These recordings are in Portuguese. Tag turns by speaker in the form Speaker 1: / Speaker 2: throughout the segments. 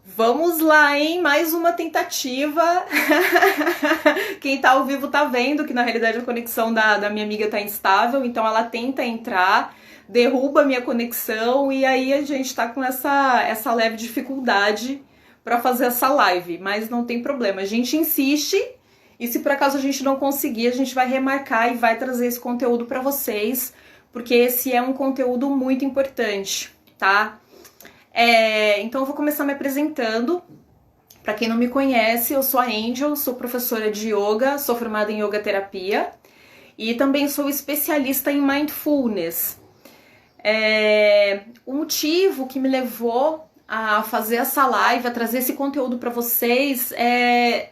Speaker 1: Vamos lá, hein? Mais uma tentativa. Quem tá ao vivo tá vendo que na realidade a conexão da minha amiga tá instável, então ela tenta entrar, derruba a minha conexão e aí a gente tá com essa leve dificuldade para fazer essa live, mas não tem problema. A gente insiste e se por acaso a gente não conseguir, a gente vai remarcar e vai trazer esse conteúdo para vocês, porque esse é um conteúdo muito importante, tá? Então eu vou começar me apresentando. Para quem não me conhece, eu sou a Angel, sou professora de yoga, sou formada em yoga terapia e também sou especialista em mindfulness. O motivo que me levou a fazer essa live, a trazer esse conteúdo para vocês,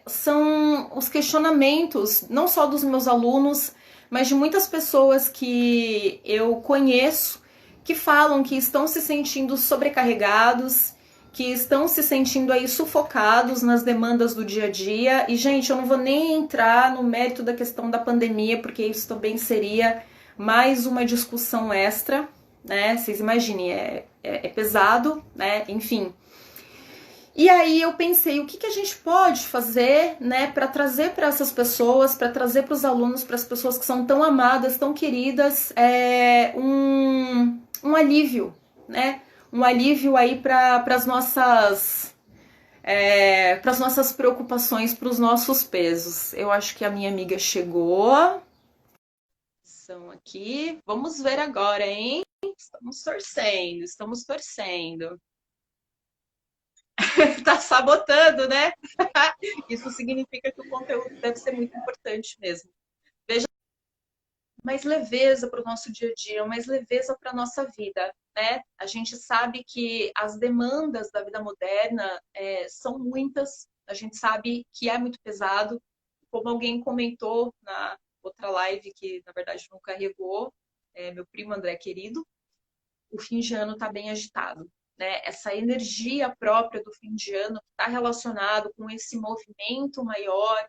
Speaker 1: são os questionamentos, não só dos meus alunos, mas de muitas pessoas que eu conheço que falam que estão se sentindo sobrecarregados, que estão se sentindo aí sufocados nas demandas do dia a dia. E, gente, eu não vou nem entrar no mérito da questão da pandemia, porque isso também seria mais uma discussão extra, né? Vocês imaginem, é pesado, né? Enfim. E aí eu pensei, o que a gente pode fazer, né, para trazer para essas pessoas, para trazer para os alunos, para as pessoas que são tão amadas, tão queridas, um alívio, né? Um alívio aí para as nossas preocupações, para os nossos pesos. Eu acho que a minha amiga chegou. São aqui. Vamos ver agora, hein? Estamos torcendo, estamos torcendo. Tá sabotando, né? Isso significa que o conteúdo deve ser muito importante mesmo. Veja, mais leveza para o nosso dia a dia, mais leveza para a nossa vida, né? A gente sabe que as demandas da vida moderna são muitas, a gente sabe que é muito pesado, como alguém comentou na outra live, que na verdade não carregou, meu primo André querido, o fim de ano está bem agitado. Né? Essa energia própria do fim de ano está relacionado com esse movimento maior,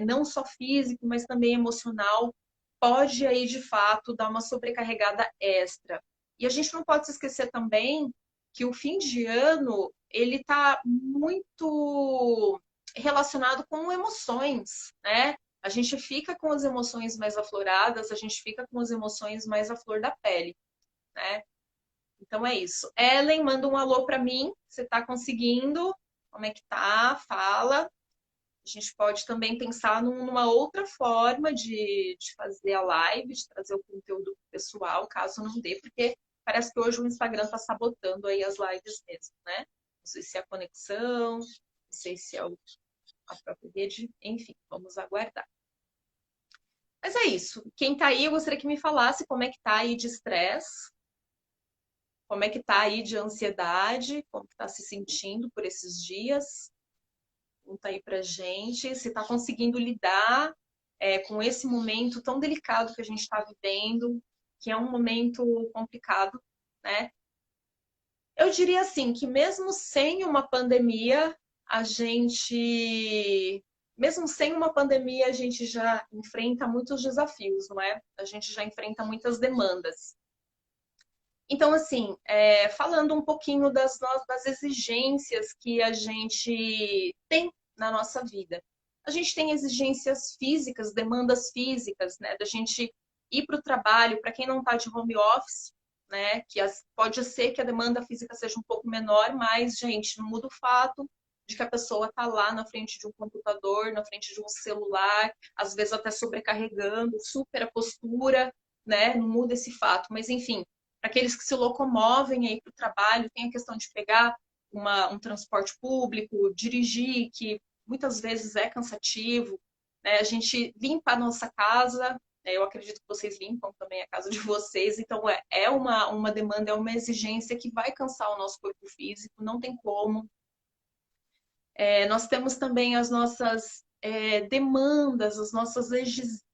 Speaker 1: não só físico, mas também emocional, pode aí de fato dar uma sobrecarregada extra. E a gente não pode se esquecer também que o fim de ano ele está muito relacionado com emoções, né? A gente fica com as emoções mais afloradas, a gente fica com as emoções mais à flor da pele, né? Então é isso. Ellen, manda um alô para mim. Você está conseguindo? Como é que tá? Fala. A gente pode também pensar numa outra forma de fazer a live, de trazer o conteúdo pessoal, caso não dê, porque parece que hoje o Instagram está sabotando aí as lives mesmo, né? Não sei se é a conexão, não sei se é a própria rede, enfim, vamos aguardar. Mas é isso. Quem tá aí, eu gostaria que me falasse como é que tá aí de estresse, como é que tá aí de ansiedade, como que tá se sentindo por esses dias. Conta aí pra gente, se tá conseguindo lidar com esse momento tão delicado que a gente está vivendo, que é um momento complicado, né? Eu diria assim, que mesmo sem uma pandemia, a gente... Mesmo sem uma pandemia, a gente já enfrenta muitos desafios, não é? A gente já enfrenta muitas demandas. Então, assim, falando um pouquinho das exigências que a gente tem na nossa vida. A gente tem exigências físicas, demandas físicas, né? Da gente ir para o trabalho, para quem não está de home office, né? Pode ser que a demanda física seja um pouco menor, mas, gente, não muda o fato de que a pessoa está lá na frente de um computador, na frente de um celular, às vezes até sobrecarregando, super a postura, né? Não muda esse fato. Mas, enfim, para aqueles que se locomovem aí para o trabalho, tem a questão de pegar um transporte público, dirigir, que muitas vezes é cansativo, né? A gente limpa a nossa casa, né? Eu acredito que vocês limpam também a casa de vocês, então é uma demanda, é uma exigência que vai cansar o nosso corpo físico, não tem como. Nós temos também as nossas demandas, as nossas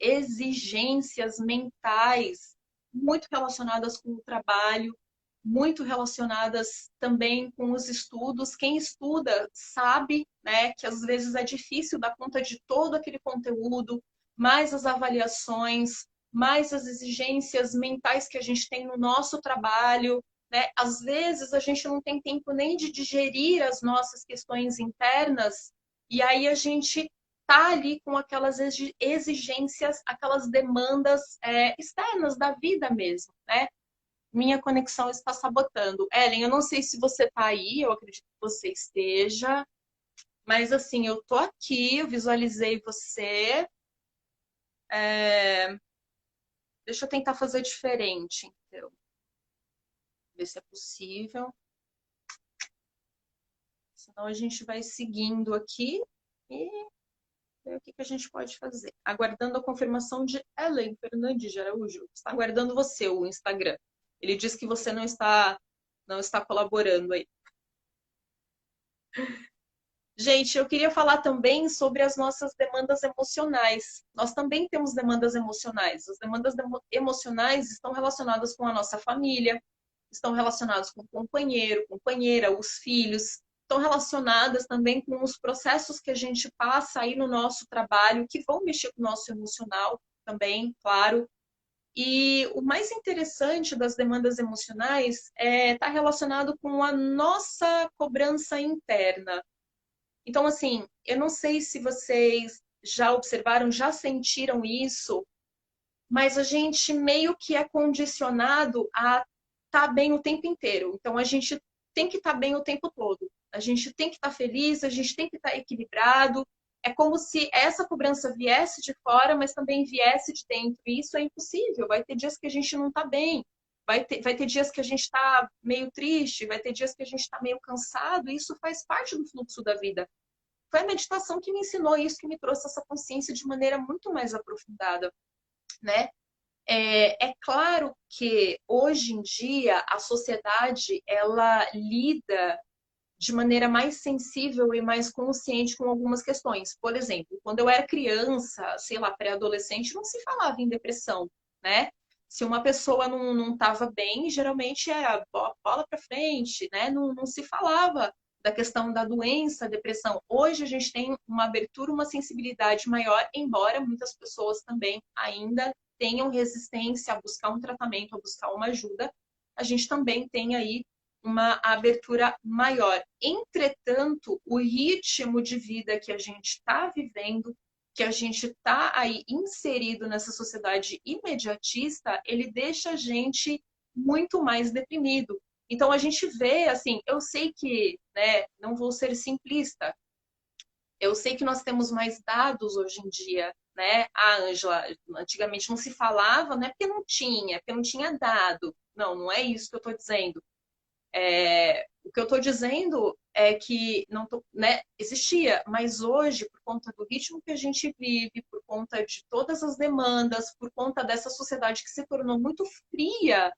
Speaker 1: exigências mentais, muito relacionadas com o trabalho, muito relacionadas também com os estudos. Quem estuda sabe, né, que às vezes é difícil dar conta de todo aquele conteúdo, mais as avaliações, mais as exigências mentais que a gente tem no nosso trabalho. né? Às vezes a gente não tem tempo nem de digerir as nossas questões internas, e aí a gente tá ali com aquelas exigências, aquelas demandas externas da vida mesmo, né? Minha conexão está sabotando. Ellen, eu não sei se você está aí, eu acredito que você esteja, mas assim, eu tô aqui, eu visualizei você. É, Deixa eu tentar fazer diferente, então. Ver se é possível. Senão a gente vai seguindo aqui e ver o que a gente pode fazer. Aguardando a confirmação de Ellen Fernandes de Araújo. Está aguardando você, o Instagram. Ele diz que você não está colaborando aí. Gente, eu queria falar também sobre as nossas demandas emocionais. Nós também temos demandas emocionais. As demandas emocionais estão relacionadas com a nossa família, estão relacionadas com o companheiro, companheira, os filhos, estão relacionadas também com os processos que a gente passa aí no nosso trabalho, que vão mexer com o nosso emocional também, claro. E o mais interessante das demandas emocionais está relacionado com a nossa cobrança interna. Então, assim, eu não sei se vocês já observaram, já sentiram isso, mas a gente meio que é condicionado a estar bem o tempo inteiro. Então, a gente tem que estar bem o tempo todo. A gente tem que estar feliz, a gente tem que estar equilibrado. É como se essa cobrança viesse de fora, mas também viesse de dentro. E isso é impossível. Vai ter dias que a gente não está bem. Vai ter dias que a gente está meio triste, vai ter dias que a gente está meio cansado. E isso faz parte do fluxo da vida. Foi a meditação que me ensinou isso, que me trouxe essa consciência de maneira muito mais aprofundada, né? É claro que hoje em dia a sociedade ela lida de maneira mais sensível e mais consciente com algumas questões. Por exemplo, quando eu era criança, sei lá, pré-adolescente, não se falava em depressão, né? Se uma pessoa não estava bem, geralmente era bola para frente, né? Não se falava da questão da doença, depressão. Hoje a gente tem uma abertura, uma sensibilidade maior, embora muitas pessoas também ainda tenham resistência a buscar um tratamento, a buscar uma ajuda. A gente também tem aí uma abertura maior. Entretanto, o ritmo de vida que a gente está vivendo, que a gente está aí inserido nessa sociedade imediatista, ele deixa a gente muito mais deprimido. Então a gente vê, assim, eu sei que, né, não vou ser simplista, eu sei que nós temos mais dados hoje em dia, né? A Ângela, antigamente não se falava, não é porque não tinha dado. Não, não é isso que eu estou dizendo. O que eu estou dizendo é que não tô, né, existia, mas hoje, por conta do ritmo que a gente vive, por conta de todas as demandas, por conta dessa sociedade que se tornou muito fria,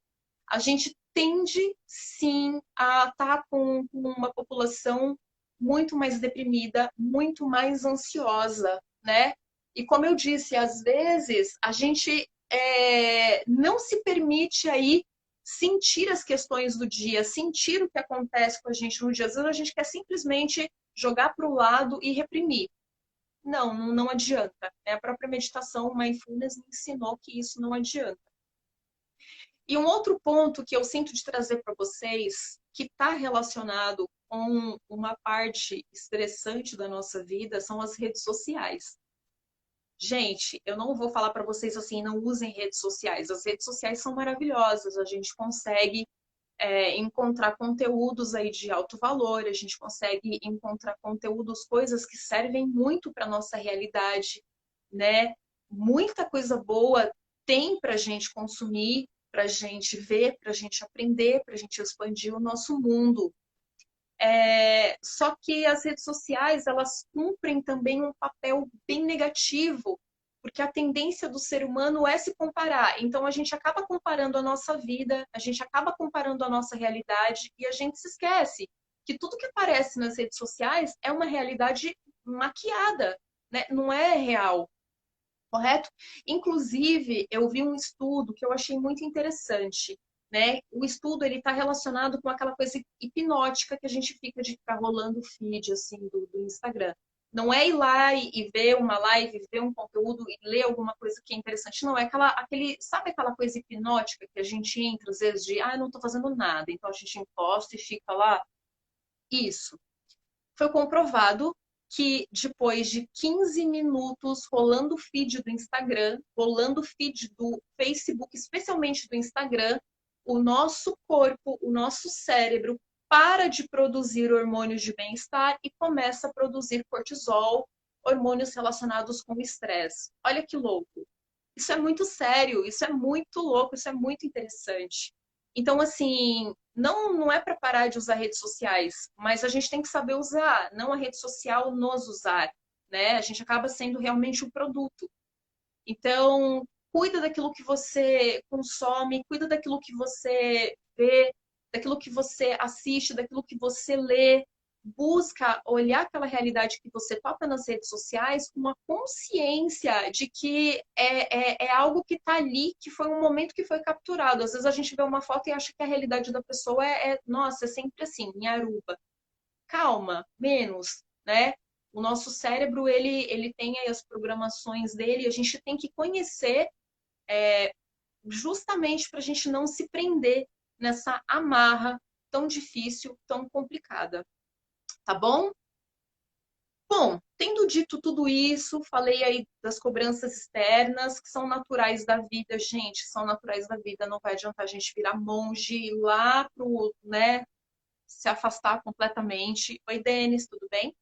Speaker 1: a gente tende sim a estar com uma população muito mais deprimida, muito mais ansiosa, né? E como eu disse, às vezes a gente não se permite aí sentir as questões do dia, sentir o que acontece com a gente no dia. Às vezes a gente quer simplesmente jogar para o lado e reprimir. Não adianta. A própria meditação, o mindfulness me ensinou que isso não adianta. E um outro ponto que eu sinto de trazer para vocês, que está relacionado com uma parte estressante da nossa vida, são as redes sociais. Gente, eu não vou falar para vocês assim, não usem redes sociais. As redes sociais são maravilhosas, a gente consegue encontrar conteúdos aí de alto valor, a gente consegue encontrar conteúdos, coisas que servem muito para nossa realidade, né? Muita coisa boa tem para a gente consumir, para a gente ver, para a gente aprender, para a gente expandir o nosso mundo. Só que as redes sociais, elas cumprem também um papel bem negativo, porque a tendência do ser humano é se comparar. Então, a gente acaba comparando a nossa vida, a gente acaba comparando a nossa realidade e a gente se esquece que tudo que aparece nas redes sociais é uma realidade maquiada, né? Não é real, correto? Inclusive, eu vi um estudo que eu achei muito interessante, né? O estudo ele está relacionado com aquela coisa hipnótica que a gente fica de ficar rolando o feed assim do Instagram. Não é ir lá e ver uma live, ver um conteúdo e ler alguma coisa que é interessante. Não, é sabe aquela coisa hipnótica que a gente entra, às vezes, de, não estou fazendo nada. Então a gente encosta e fica lá. Isso. Foi comprovado que depois de 15 minutos rolando o feed do Instagram, rolando o feed do Facebook, especialmente do Instagram, o nosso corpo, o nosso cérebro para de produzir hormônios de bem-estar e começa a produzir cortisol, hormônios relacionados com o estresse. Olha que louco. Isso é muito sério, isso é muito louco, isso é muito interessante. Então, assim, não é para parar de usar redes sociais, mas a gente tem que saber usar, não a rede social nos usar, né? A gente acaba sendo realmente um produto. Então, cuida daquilo que você consome, cuida daquilo que você vê, daquilo que você assiste, daquilo que você lê. Busca olhar aquela realidade que você toca nas redes sociais com uma consciência de que é algo que está ali, que foi um momento que foi capturado. Às vezes a gente vê uma foto e acha que a realidade da pessoa nossa, é sempre assim, em Aruba. Calma, menos, né? O nosso cérebro, ele tem aí as programações dele, a gente tem que conhecer justamente para a gente não se prender nessa amarra tão difícil, tão complicada. Tá bom? Bom, tendo dito tudo isso, falei aí das cobranças externas, que são naturais da vida, gente, são naturais da vida, não vai adiantar a gente virar monge, ir lá pro, né, se afastar completamente. Oi, Denis, tudo bem?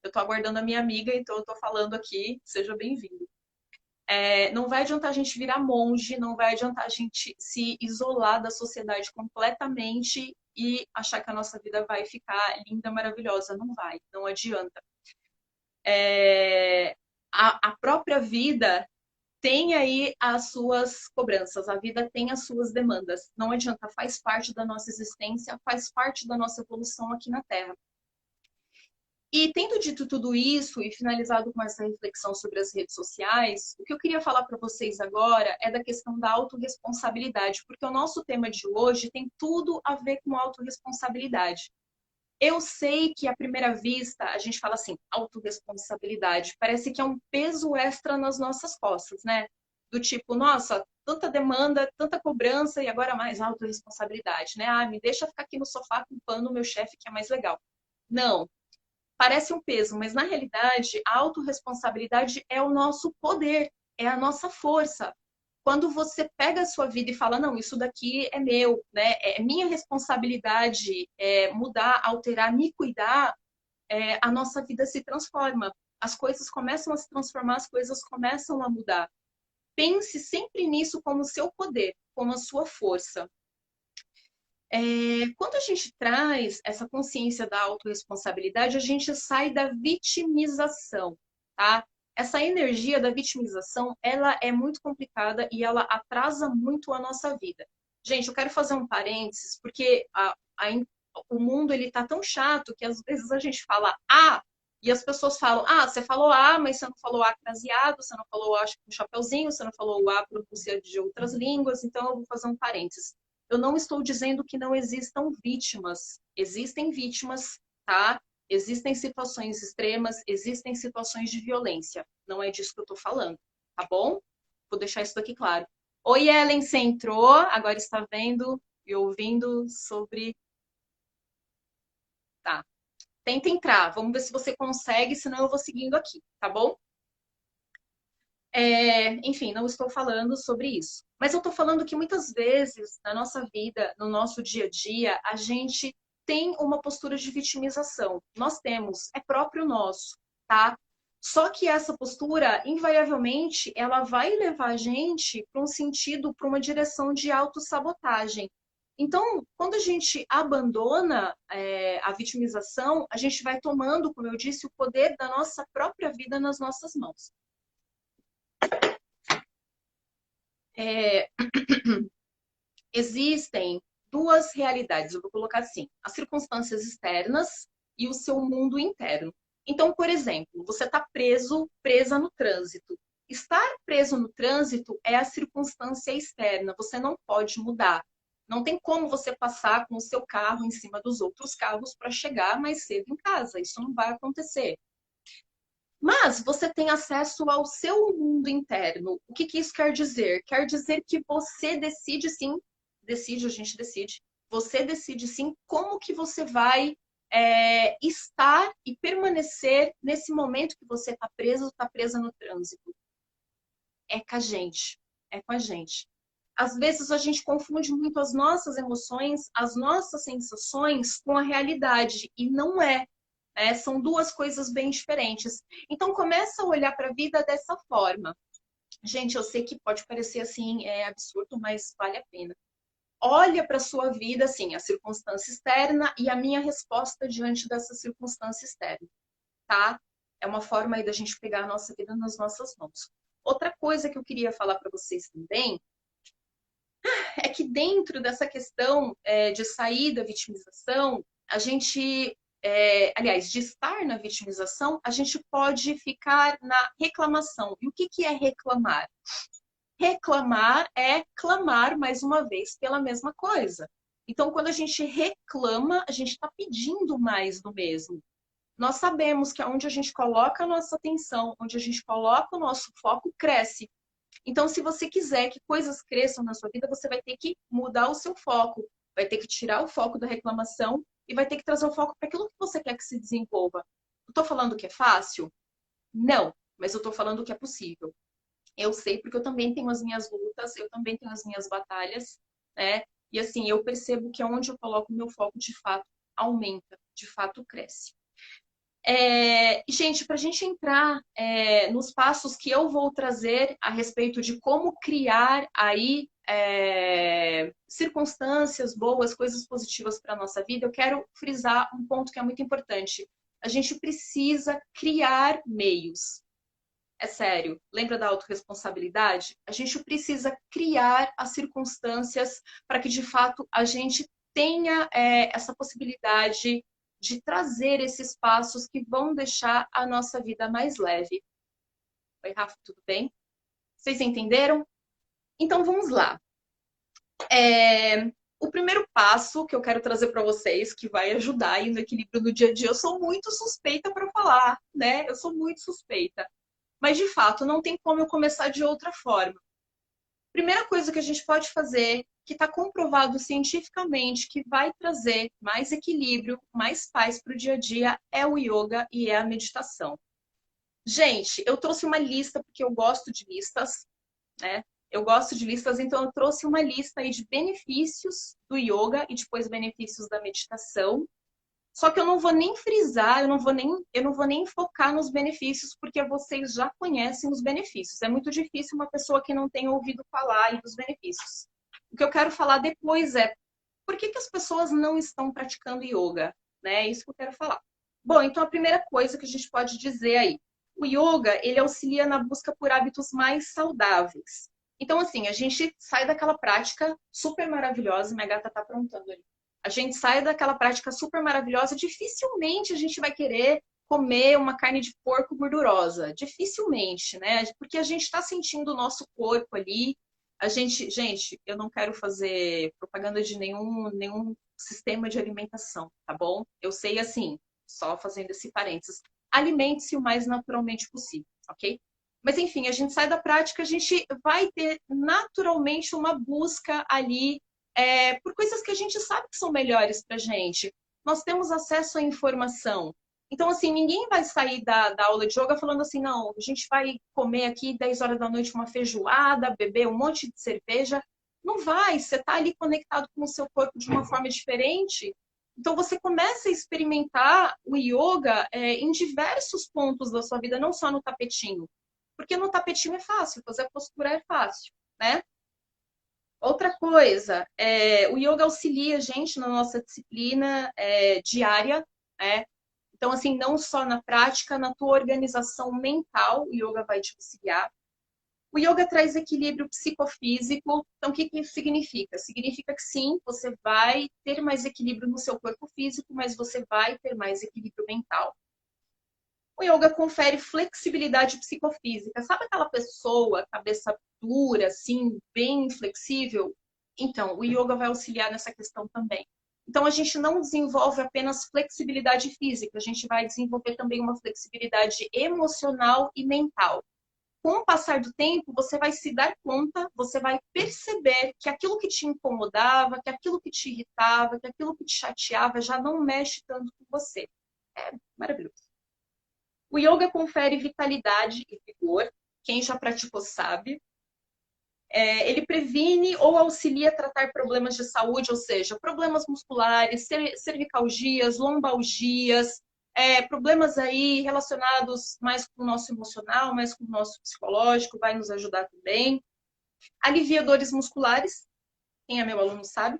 Speaker 1: Eu tô aguardando a minha amiga, então eu tô falando aqui, seja bem-vindo. Não vai adiantar a gente virar monge, não vai adiantar a gente se isolar da sociedade completamente e achar que a nossa vida vai ficar linda, maravilhosa. Não vai, não adianta. A própria vida tem aí as suas cobranças, a vida tem as suas demandas. Não adianta, faz parte da nossa existência, faz parte da nossa evolução aqui na Terra. E tendo dito tudo isso e finalizado com essa reflexão sobre as redes sociais, o que eu queria falar para vocês agora é da questão da autorresponsabilidade, porque o nosso tema de hoje tem tudo a ver com autorresponsabilidade. Eu sei que à primeira vista a gente fala assim, autorresponsabilidade, parece que é um peso extra nas nossas costas, né? Do tipo, nossa, tanta demanda, tanta cobrança e agora mais autorresponsabilidade, né? Me deixa ficar aqui no sofá culpando o meu chefe que é mais legal. Não, parece um peso, mas na realidade a autorresponsabilidade é o nosso poder, é a nossa força. Quando você pega a sua vida e fala, não, isso daqui é meu, né? É minha responsabilidade mudar, alterar, me cuidar, a nossa vida se transforma. As coisas começam a se transformar, as coisas começam a mudar. Pense sempre nisso como seu poder, como a sua força. Quando a gente traz essa consciência da autorresponsabilidade, a gente sai da vitimização, tá? Essa energia da vitimização, ela é muito complicada e ela atrasa muito a nossa vida. Gente, eu quero fazer um parênteses, porque o mundo ele tá tão chato que às vezes a gente fala e as pessoas falam, você falou mas você não falou craseado, você não falou com chapeuzinho, você não falou pronúncia de outras línguas, então eu vou fazer um parênteses. Eu não estou dizendo que não existam vítimas. Existem vítimas, tá? Existem situações extremas, existem situações de violência. Não é disso que eu estou falando, tá bom? Vou deixar isso aqui claro. Oi, Ellen, você entrou, agora está vendo e ouvindo sobre. Tá. Tenta entrar, vamos ver se você consegue, senão eu vou seguindo aqui, tá bom? Enfim, não estou falando sobre isso. Mas eu estou falando que muitas vezes, na nossa vida, no nosso dia a dia, a gente tem uma postura de vitimização. Nós temos, é próprio nosso, tá? Só que essa postura, invariavelmente, ela vai levar a gente para um sentido, para uma direção de autossabotagem. Então, quando a gente abandona a vitimização, a gente vai tomando, como eu disse, o poder da nossa própria vida nas nossas mãos. Existem duas realidades, eu vou colocar assim, as circunstâncias externas e o seu mundo interno. Então, por exemplo, você está presa no trânsito. Estar preso no trânsito é a circunstância externa, você não pode mudar. Não tem como você passar com o seu carro em cima dos outros carros para chegar mais cedo em casa. Isso não vai acontecer. Mas você tem acesso ao seu mundo interno. O que que isso quer dizer? Quer dizer que você decide sim, decide, a gente decide. Você decide sim como que você vai estar e permanecer nesse momento que você está preso, está presa no trânsito. É com a gente, é com a gente. Às vezes a gente confunde muito as nossas emoções, as nossas sensações com a realidade, e não é. São duas coisas bem diferentes. Então começa a olhar para a vida dessa forma. Gente, eu sei que pode parecer assim, absurdo, mas vale a pena. Olha para a sua vida, assim, a circunstância externa e a minha resposta diante dessa circunstância externa, tá? É uma forma aí da gente pegar a nossa vida nas nossas mãos. Outra coisa que eu queria falar para vocês também é que dentro dessa questão de sair da vitimização, a gente, aliás, de estar na vitimização, a gente pode ficar na reclamação. E o que que é reclamar? Reclamar é clamar mais uma vez pela mesma coisa. Então, quando a gente reclama, a gente está pedindo mais do mesmo. Nós sabemos que onde a gente coloca a nossa atenção, onde a gente coloca o nosso foco, cresce. Então, se você quiser que coisas cresçam na sua vida, você vai ter que mudar o seu foco, vai ter que tirar o foco da reclamação e vai ter que trazer o foco para aquilo que você quer que se desenvolva. Eu estou falando que é fácil? Não, mas eu estou falando que é possível. Eu sei porque eu também tenho as minhas lutas, eu também tenho as minhas batalhas, né? E assim, eu percebo que onde eu coloco o meu foco, de fato, aumenta, de fato, cresce. Gente, para a gente entrar nos passos que eu vou trazer a respeito de como criar aí circunstâncias boas, coisas positivas para a nossa vida, eu quero frisar um ponto que é muito importante. A gente precisa criar meios. É sério, lembra da autorresponsabilidade? A gente precisa criar as circunstâncias para que, de fato, a gente tenha essa possibilidade de trazer esses passos que vão deixar a nossa vida mais leve. Oi, Rafa, tudo bem? Vocês entenderam? Então vamos lá. O primeiro passo que eu quero trazer para vocês, que vai ajudar aí no equilíbrio do dia a dia, eu sou muito suspeita para falar, né? Eu sou muito suspeita. Mas, de fato, não tem como eu começar de outra forma. Primeira coisa que a gente pode fazer, que está comprovado cientificamente que vai trazer mais equilíbrio, mais paz para o dia a dia, é o yoga e é a meditação. Gente, eu trouxe uma lista, porque eu gosto de listas, né? Eu gosto de listas, então eu trouxe uma lista aí de benefícios do yoga e depois benefícios da meditação. Só que eu não vou nem frisar, eu não vou nem focar nos benefícios, porque vocês já conhecem os benefícios. É muito difícil uma pessoa que não tenha ouvido falar aí dos benefícios. O que eu quero falar depois é por que as pessoas não estão praticando yoga, né? É isso que eu quero falar. Bom, então a primeira coisa que a gente pode dizer aí, o yoga, ele auxilia na busca por hábitos mais saudáveis. Então, assim, a gente sai daquela prática super maravilhosa, minha gata tá aprontando ali. A gente sai daquela prática super maravilhosa, dificilmente a gente vai querer comer uma carne de porco gordurosa. Dificilmente, né? Porque a gente está sentindo o nosso corpo ali. Gente, eu não quero fazer propaganda de nenhum sistema de alimentação, tá bom? Eu sei assim, só fazendo esse parênteses. Alimente-se o mais naturalmente possível, ok? Mas enfim, a gente sai da prática, a gente vai ter naturalmente uma busca ali por coisas que a gente sabe que são melhores para a gente. Nós temos acesso à informação. Então, assim, ninguém vai sair da aula de yoga falando assim, não, a gente vai comer aqui 10 horas da noite uma feijoada, beber um monte de cerveja. Não vai, você está ali conectado com o seu corpo de uma forma diferente. Então, você começa a experimentar o yoga em diversos pontos da sua vida, não só no tapetinho. Porque no tapetinho é fácil, fazer a postura é fácil, né? Outra coisa, o yoga auxilia a gente na nossa disciplina diária, né? Então, assim, não só na prática, na tua organização mental, o yoga vai te auxiliar. O yoga traz equilíbrio psicofísico. Então, o que isso significa? Significa que sim, você vai ter mais equilíbrio no seu corpo físico, mas você vai ter mais equilíbrio mental. O yoga confere flexibilidade psicofísica. Sabe aquela pessoa, cabeça dura, assim, bem flexível? Então, o yoga vai auxiliar nessa questão também. Então, a gente não desenvolve apenas flexibilidade física, a gente vai desenvolver também uma flexibilidade emocional e mental. Com o passar do tempo, você vai se dar conta, você vai perceber que aquilo que te incomodava, que aquilo que te irritava, que aquilo que te chateava já não mexe tanto com você. É maravilhoso. O yoga confere vitalidade e vigor. Quem já praticou sabe. Ele previne ou auxilia a tratar problemas de saúde, ou seja, problemas musculares, cervicalgias, lombalgias, problemas aí relacionados mais com o nosso emocional, mais com o nosso psicológico, vai nos ajudar também. Alivia dores musculares, quem é meu aluno sabe.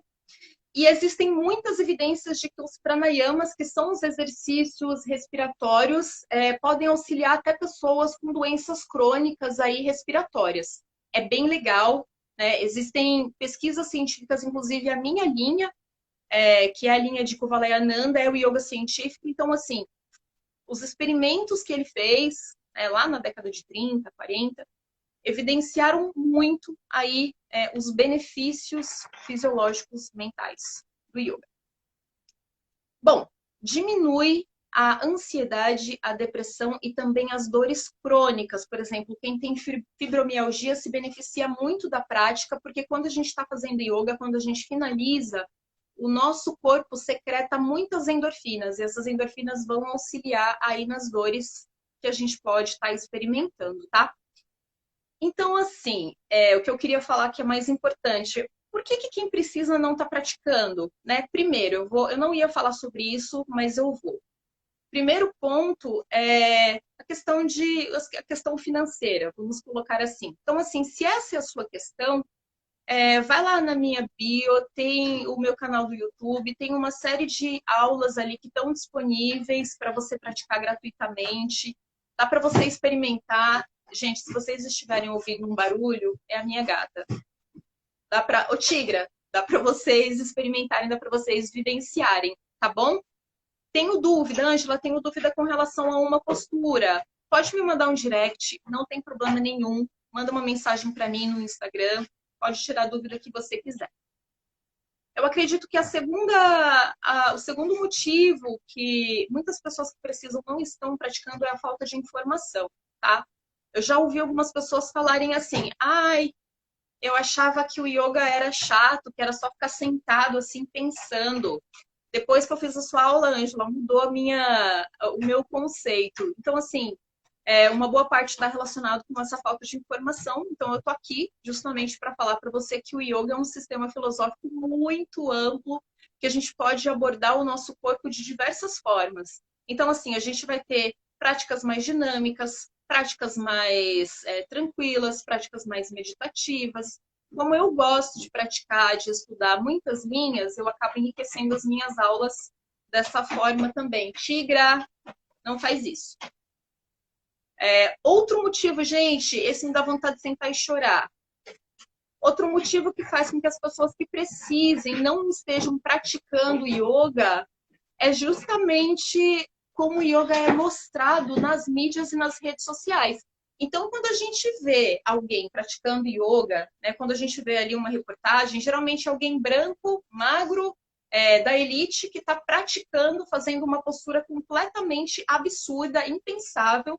Speaker 1: E existem muitas evidências de que os pranayamas, que são os exercícios respiratórios, podem auxiliar até pessoas com doenças crônicas aí respiratórias. É bem legal, né? Existem pesquisas científicas, inclusive a minha linha, que é a linha de Kuvalayananda, é o yoga científico. Então, assim, os experimentos que ele fez, lá na década de 30, 40, evidenciaram muito aí os benefícios fisiológicos mentais do yoga. Bom, diminui a ansiedade, a depressão e também as dores crônicas. Por exemplo, quem tem fibromialgia se beneficia muito da prática, porque quando a gente está fazendo yoga, quando a gente finaliza, o nosso corpo secreta muitas endorfinas, e essas endorfinas vão auxiliar aí nas dores que a gente pode estar experimentando, tá? Então, assim, o que eu queria falar que é mais importante, por que quem precisa não está praticando? Né? Primeiro, eu não ia falar sobre isso, mas eu vou. Primeiro ponto é a questão financeira, vamos colocar assim. Então, assim, se essa é a sua questão, vai lá na minha bio, tem o meu canal do YouTube, tem uma série de aulas ali que estão disponíveis para você praticar gratuitamente, dá para você experimentar. Gente, se vocês estiverem ouvindo um barulho, é a minha gata. Ô, Tigra, dá para vocês experimentarem, dá para vocês vivenciarem, tá bom? Tenho dúvida, Ângela, tenho dúvida com relação a uma postura. Pode me mandar um direct, não tem problema nenhum. Manda uma mensagem para mim no Instagram, pode tirar a dúvida que você quiser. Eu acredito que o segundo motivo que muitas pessoas que precisam não estão praticando é a falta de informação, tá? Eu já ouvi algumas pessoas falarem assim, ai, eu achava que o yoga era chato, que era só ficar sentado assim pensando. Depois que eu fiz a sua aula, Ângela, mudou o meu conceito. Então, assim, uma boa parte está relacionado com essa falta de informação. Então, eu estou aqui justamente para falar para você que o yoga é um sistema filosófico muito amplo, que a gente pode abordar o nosso corpo de diversas formas. Então, assim, a gente vai ter práticas mais dinâmicas, práticas mais tranquilas, práticas mais meditativas. Como eu gosto de praticar, de estudar muitas linhas, eu acabo enriquecendo as minhas aulas dessa forma também. Tigra, não faz isso. Outro motivo, gente, esse me dá vontade de sentar e chorar. Outro motivo que faz com que as pessoas que precisem não estejam praticando yoga é justamente como o yoga é mostrado nas mídias e nas redes sociais. Então, quando a gente vê alguém praticando yoga, né, quando a gente vê ali uma reportagem, geralmente é alguém branco, magro, da elite, que está praticando, fazendo uma postura completamente absurda, impensável,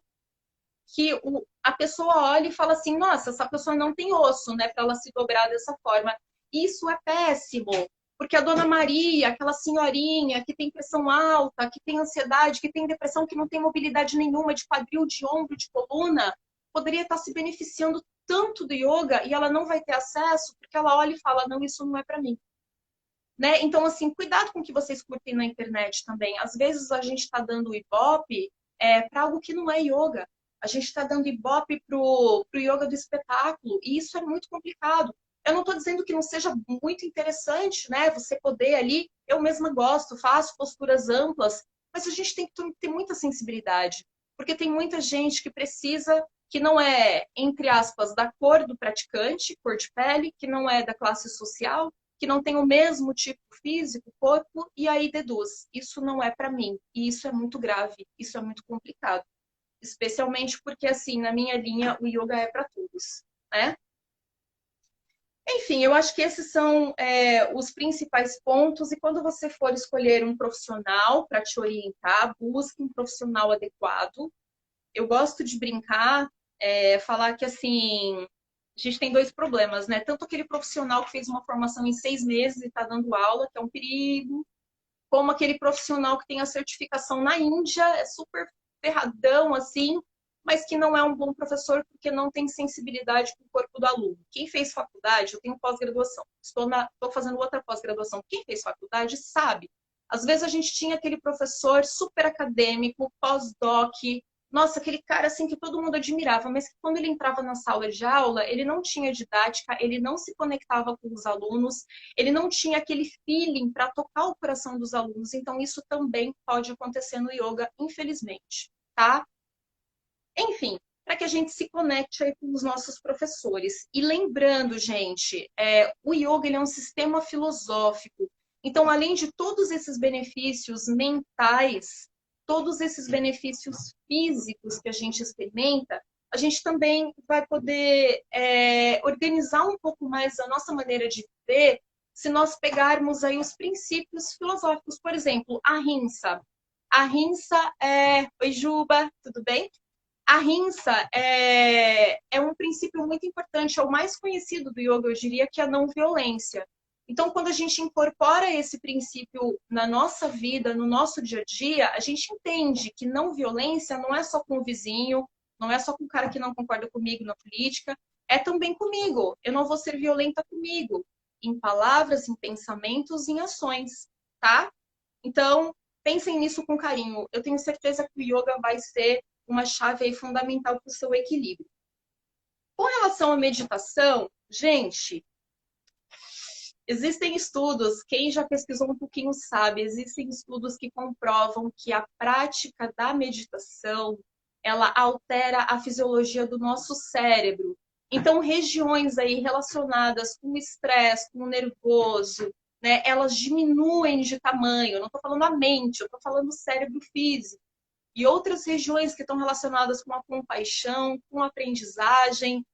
Speaker 1: que a pessoa olha e fala assim, nossa, essa pessoa não tem osso, né, para ela se dobrar dessa forma. Isso é péssimo, porque a Dona Maria, aquela senhorinha que tem pressão alta, que tem ansiedade, que tem depressão, que não tem mobilidade nenhuma de quadril, de ombro, de coluna, poderia estar se beneficiando tanto do yoga e ela não vai ter acesso porque ela olha e fala, não, isso não é para mim. Né? Então, assim, cuidado com o que vocês curtem na internet também. Às vezes a gente está dando ibope para algo que não é yoga. A gente está dando ibope pro yoga do espetáculo, e isso é muito complicado. Eu não estou dizendo que não seja muito interessante, né? Você poder ali, eu mesma gosto, faço posturas amplas, mas a gente tem que ter muita sensibilidade, porque tem muita gente que precisa, que não é, entre aspas, da cor do praticante, cor de pele, que não é da classe social, que não tem o mesmo tipo físico, corpo, e aí deduz. Isso não é para mim, e isso é muito grave, isso é muito complicado. Especialmente porque, assim, na minha linha, o yoga é para todos, né? Enfim, eu acho que esses são os principais pontos. E quando você for escolher um profissional para te orientar, busque um profissional adequado. Eu gosto de brincar, falar que assim, a gente tem dois problemas, né? Tanto aquele profissional que fez uma formação em 6 meses e está dando aula, que é um perigo, como aquele profissional que tem a certificação na Índia, é super ferradão, assim, mas que não é um bom professor porque não tem sensibilidade com o corpo do aluno. Quem fez faculdade, eu tenho pós-graduação, estou fazendo outra pós-graduação. Quem fez faculdade sabe. Às vezes a gente tinha aquele professor super acadêmico, pós-doc, nossa, aquele cara assim que todo mundo admirava, mas que quando ele entrava na sala de aula, ele não tinha didática, ele não se conectava com os alunos, ele não tinha aquele feeling para tocar o coração dos alunos. Então, isso também pode acontecer no yoga, infelizmente, tá? Enfim, para que a gente se conecte aí com os nossos professores. E lembrando, gente, o yoga ele é um sistema filosófico. Então, além de todos esses benefícios mentais, todos esses benefícios físicos que a gente experimenta, a gente também vai poder organizar um pouco mais a nossa maneira de viver se nós pegarmos aí os princípios filosóficos. Por exemplo, a Ahimsa. A Ahimsa é... Oi, Juba, tudo bem? A Ahimsa é um princípio muito importante, é o mais conhecido do yoga, eu diria, que é a não violência. Então, quando a gente incorpora esse princípio na nossa vida, no nosso dia a dia, a gente entende que não violência não é só com o vizinho, não é só com o cara que não concorda comigo na política, é também comigo. Eu não vou ser violenta comigo, em palavras, em pensamentos, em ações, tá? Então, pensem nisso com carinho. Eu tenho certeza que o yoga vai ser uma chave aí fundamental para o seu equilíbrio. Com relação à meditação, gente, existem estudos, quem já pesquisou um pouquinho sabe, existem estudos que comprovam que a prática da meditação, ela altera a fisiologia do nosso cérebro. Então, regiões aí relacionadas com o estresse, com o nervoso, né, elas diminuem de tamanho. Eu não estou falando a mente, eu estou falando o cérebro físico. E outras regiões que estão relacionadas com a compaixão, com a aprendizagem,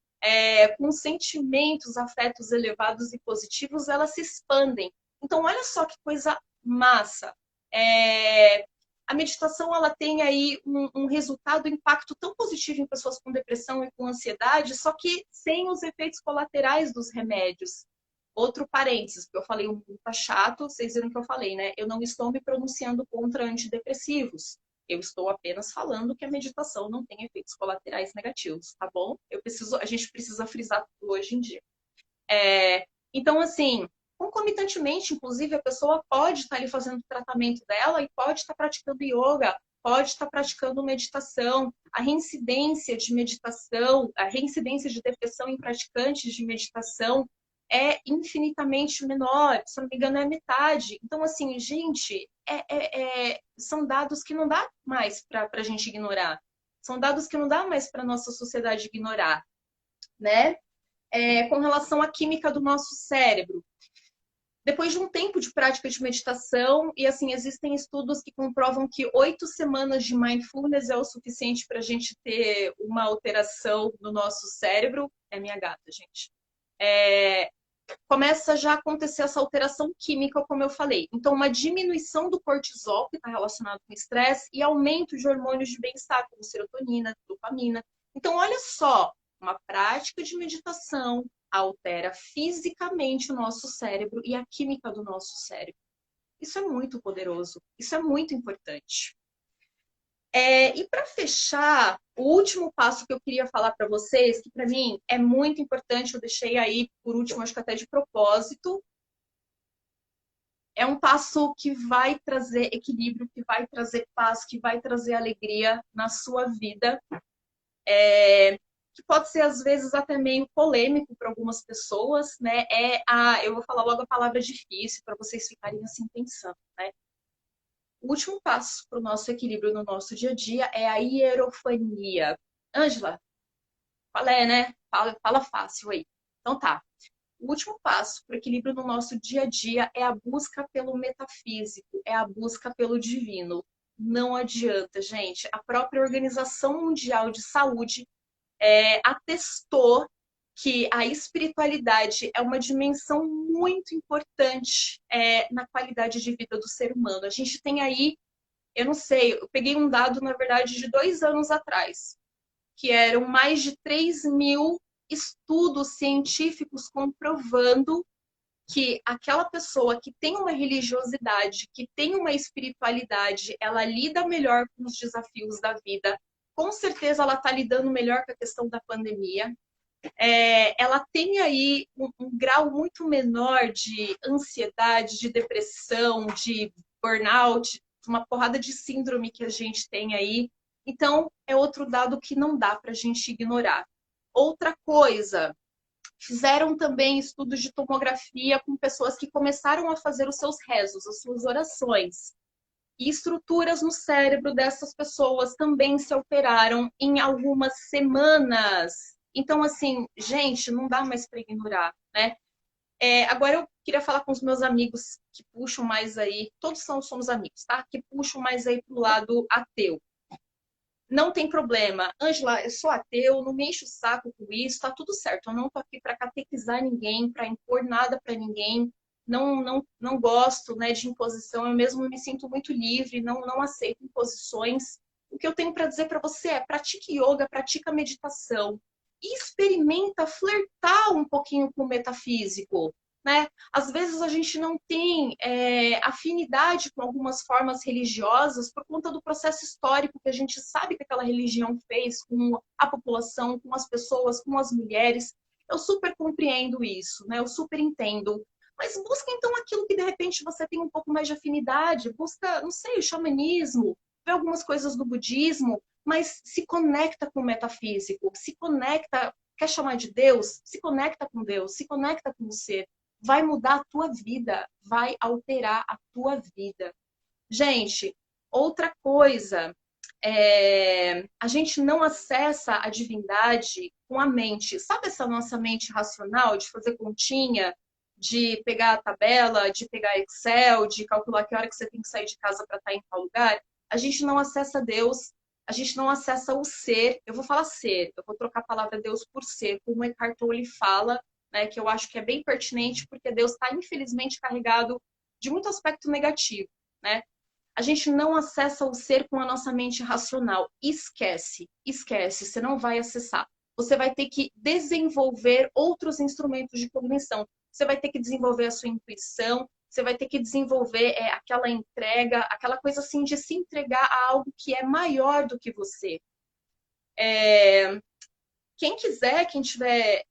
Speaker 1: com sentimentos, afetos elevados e positivos, elas se expandem. Então, olha só que coisa massa. A meditação ela tem aí um resultado, um impacto tão positivo em pessoas com depressão e com ansiedade, só que sem os efeitos colaterais dos remédios. Outro parênteses, porque eu falei um tá chato, vocês viram que eu falei, né? Eu não estou me pronunciando contra antidepressivos. Eu estou apenas falando que a meditação não tem efeitos colaterais negativos, tá bom? A gente precisa frisar tudo hoje em dia. Então, assim, concomitantemente, inclusive, a pessoa pode estar ali fazendo o tratamento dela e pode estar praticando yoga, pode estar praticando meditação. A reincidência de meditação, a reincidência de depressão em praticantes de meditação é infinitamente menor, se não me engano, é a metade. Então, assim, gente, são dados que não dá mais para a gente ignorar. São dados que não dá mais para a nossa sociedade ignorar, né? Com relação à química do nosso cérebro. Depois de um tempo de prática de meditação, e assim, existem estudos que comprovam que 8 semanas de mindfulness é o suficiente para a gente ter uma alteração no nosso cérebro. É minha gata, gente. Começa já a acontecer essa alteração química, como eu falei. Então, uma diminuição do cortisol, que está relacionado com estresse, e aumento de hormônios de bem-estar, como serotonina, dopamina. Então, olha só, uma prática de meditação altera fisicamente o nosso cérebro e a química do nosso cérebro. Isso é muito poderoso, isso é muito importante. E para fechar, o último passo que eu queria falar para vocês, que para mim é muito importante, eu deixei aí por último, acho que até de propósito, é um passo que vai trazer equilíbrio, que vai trazer paz, que vai trazer alegria na sua vida. Que pode ser, às vezes, até meio polêmico para algumas pessoas, né? Eu vou falar logo a palavra difícil, para vocês ficarem assim pensando, né? O último passo para o nosso equilíbrio no nosso dia a dia é a hierofania. Ângela, qual é, né? Fala fácil aí. Então tá. O último passo para o equilíbrio no nosso dia a dia é a busca pelo metafísico, é a busca pelo divino. Não adianta, gente. A própria Organização Mundial de Saúde atestou que a espiritualidade é uma dimensão muito importante na qualidade de vida do ser humano. A gente tem aí, eu não sei, eu peguei um dado, na verdade, de 2 anos atrás, que eram mais de 3.000 estudos científicos comprovando que aquela pessoa que tem uma religiosidade, que tem uma espiritualidade, ela lida melhor com os desafios da vida. Com certeza ela está lidando melhor com a questão da pandemia. Ela tem aí um grau muito menor de ansiedade, de depressão, de burnout, uma porrada de síndrome que a gente tem aí. Então, é outro dado que não dá para a gente ignorar. Outra coisa, fizeram também estudos de tomografia com pessoas que começaram a fazer os seus rezos, as suas orações. E estruturas no cérebro dessas pessoas também se alteraram em algumas semanas. Então, assim, gente, não dá mais para ignorar, né? Agora eu queria falar com os meus amigos que puxam mais aí, todos somos amigos, tá? Que puxam mais aí pro lado ateu. Não tem problema. Ângela, eu sou ateu, não me enche o saco com isso, tá tudo certo. Eu não tô aqui para catequizar ninguém, para impor nada para ninguém. Não gosto, né, de imposição. Eu mesmo me sinto muito livre, não aceito imposições. O que eu tenho para dizer para você é: pratique yoga, pratica meditação e experimenta flertar um pouquinho com o metafísico. Né? Às vezes a gente não tem afinidade com algumas formas religiosas por conta do processo histórico que a gente sabe que aquela religião fez com a população, com as pessoas, com as mulheres. Eu super compreendo isso, né? Eu super entendo. Mas busca então aquilo que de repente você tem um pouco mais de afinidade. Busca, não sei, o xamanismo, vê algumas coisas do budismo, mas se conecta com o metafísico, se conecta, quer chamar de Deus? Se conecta com Deus, se conecta com o ser. Vai mudar a tua vida, vai alterar a tua vida. Gente, outra coisa, a gente não acessa a divindade com a mente. Sabe essa nossa mente racional de fazer continha, de pegar a tabela, de pegar Excel, de calcular que hora que você tem que sair de casa para estar em tal lugar? A gente não acessa Deus, a gente não acessa o ser. Eu vou falar ser, eu vou trocar a palavra Deus por ser, como Eckhart Tolle fala, né, que eu acho que é bem pertinente, porque Deus está, infelizmente, carregado de muito aspecto negativo, né? A gente não acessa o ser com a nossa mente racional. Esquece, esquece, você não vai acessar. Você vai ter que desenvolver outros instrumentos de cognição. Você vai ter que desenvolver a sua intuição, você vai ter que desenvolver aquela entrega, aquela coisa assim de se entregar a algo que é maior do que você. Quem quiser, quem tiver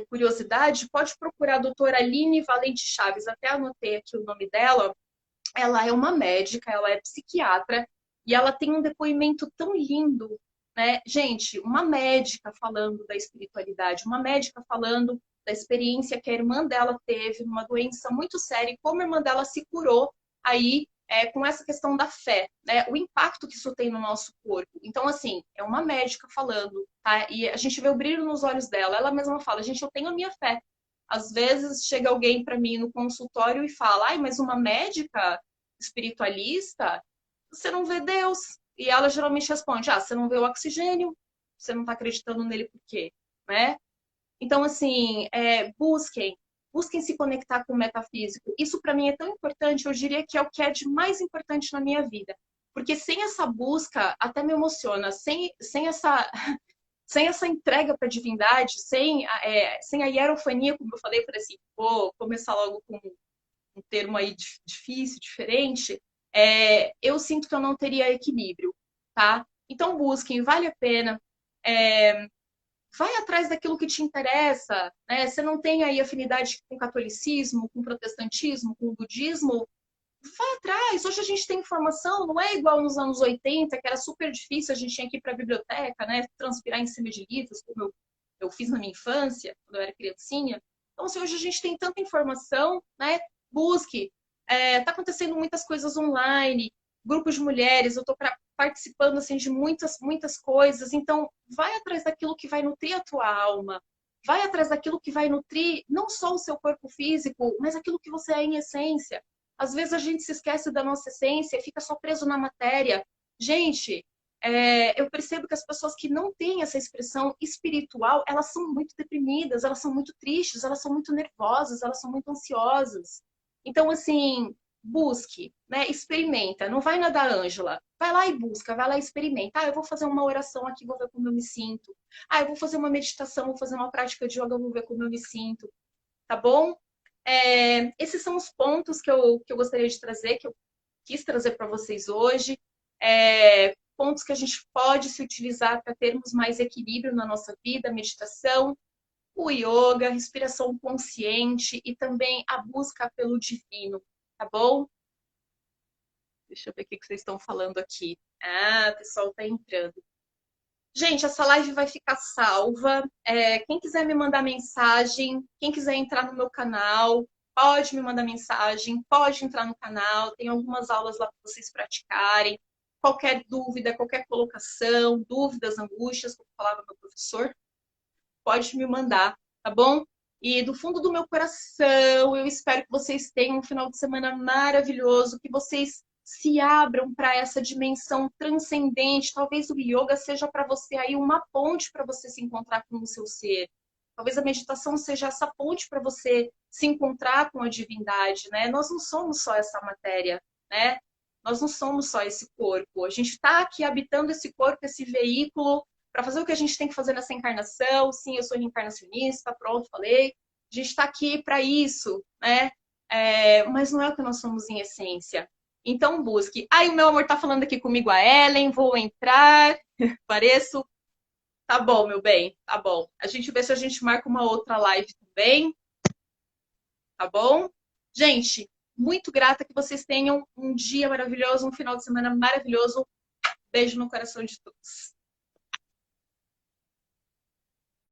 Speaker 1: curiosidade, pode procurar a doutora Aline Valente Chaves. Até anotei aqui o nome dela. Ela é uma médica, ela é psiquiatra e ela tem um depoimento tão lindo, né? Gente, uma médica falando da espiritualidade, uma médica falando da experiência que a irmã dela teve numa doença muito séria e como a irmã dela se curou aí com essa questão da fé, né? O impacto que isso tem no nosso corpo. Então, assim, é uma médica falando, tá? E a gente vê o brilho nos olhos dela. Ela mesma fala, gente, eu tenho a minha fé. Às vezes chega alguém para mim no consultório e fala, ai, mas uma médica espiritualista, você não vê Deus. E ela geralmente responde, você não vê o oxigênio, você não está acreditando nele por quê? Né? Então, assim, busquem se conectar com o metafísico. Isso para mim é tão importante, eu diria que é o que é de mais importante na minha vida. Porque sem essa busca, até me emociona, sem essa entrega para a divindade, sem a hierofania, como eu falei, por assim, vou começar logo com um termo aí difícil, diferente, eu sinto que eu não teria equilíbrio, tá? Então busquem, vale a pena. Vai atrás daquilo que te interessa, né? Você não tem aí afinidade com o catolicismo, com o protestantismo, com o budismo, vai atrás. Hoje a gente tem informação, não é igual nos anos 80, que era super difícil, a gente tinha que ir para a biblioteca, né? Transpirar em cima de livros, como eu fiz na minha infância, quando eu era criancinha. Então, se hoje a gente tem tanta informação, né? Busque. Tá acontecendo muitas coisas online, grupos de mulheres, eu estou participando assim, de muitas, muitas coisas. Então, vai atrás daquilo que vai nutrir a tua alma. Vai atrás daquilo que vai nutrir não só o seu corpo físico, mas aquilo que você é em essência. Às vezes a gente se esquece da nossa essência e fica só preso na matéria. Gente, eu percebo que as pessoas que não têm essa expressão espiritual, elas são muito deprimidas, elas são muito tristes, elas são muito nervosas, elas são muito ansiosas. Então, assim, busque, né? Experimenta. Não vai na da Ângela. Vai lá e busca, vai lá e experimenta. Eu vou fazer uma oração aqui, vou ver como eu me sinto. Eu vou fazer uma meditação, vou fazer uma prática de yoga, vou ver como eu me sinto. Tá bom? Esses são os pontos que eu gostaria de trazer, que eu quis trazer para vocês hoje. Pontos que a gente pode se utilizar para termos mais equilíbrio na nossa vida, meditação, o yoga, respiração consciente e também a busca pelo divino, tá bom? Deixa eu ver o que vocês estão falando aqui. O pessoal está entrando. Gente, essa live vai ficar salva. Quem quiser me mandar mensagem, quem quiser entrar no meu canal, pode me mandar mensagem, pode entrar no canal. Tem algumas aulas lá para vocês praticarem. Qualquer dúvida, qualquer colocação, dúvidas, angústias, como falava meu professor, pode me mandar, tá bom? E do fundo do meu coração, eu espero que vocês tenham um final de semana maravilhoso, que vocês se abram para essa dimensão transcendente. Talvez o yoga seja para você aí uma ponte para você se encontrar com o seu ser. Talvez a meditação seja essa ponte para você se encontrar com a divindade, né? Nós não somos só essa matéria, né? Nós não somos só esse corpo. A gente está aqui habitando esse corpo, esse veículo, para fazer o que a gente tem que fazer nessa encarnação. Sim, eu sou reencarnacionista, pronto, falei. A gente está aqui para isso, né? Mas não é o que nós somos em essência. Então busque. O meu amor tá falando aqui comigo, a Ellen, vou entrar, pareço. Tá bom, meu bem, tá bom. A gente vê se a gente marca uma outra live também, tá bom? Gente, muito grata que vocês tenham um dia maravilhoso, um final de semana maravilhoso. Beijo no coração de todos.